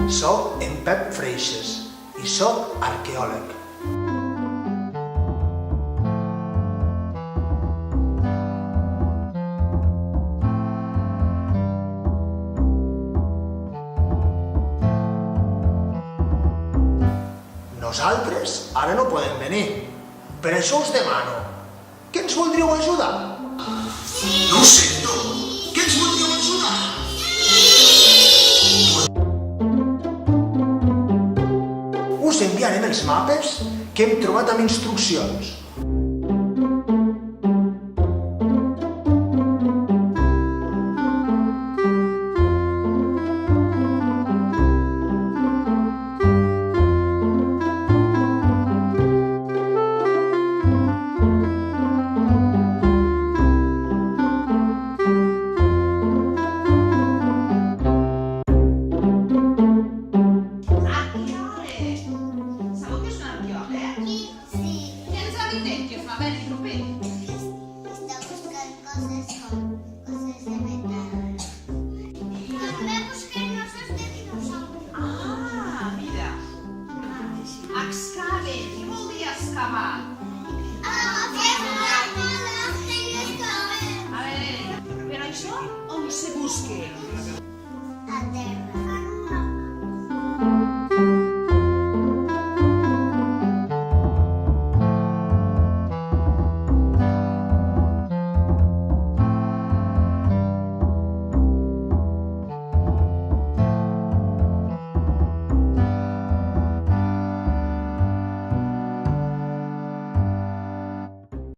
Soc en Pep Freixes i soc arqueòleg. Nosaltres ara no podem venir. Per això us demano, què ens voldríeu ajudar? No ho sento. Què ens voldríeu ajudar? Us enviarem els mapes que hem trobat amb instruccions.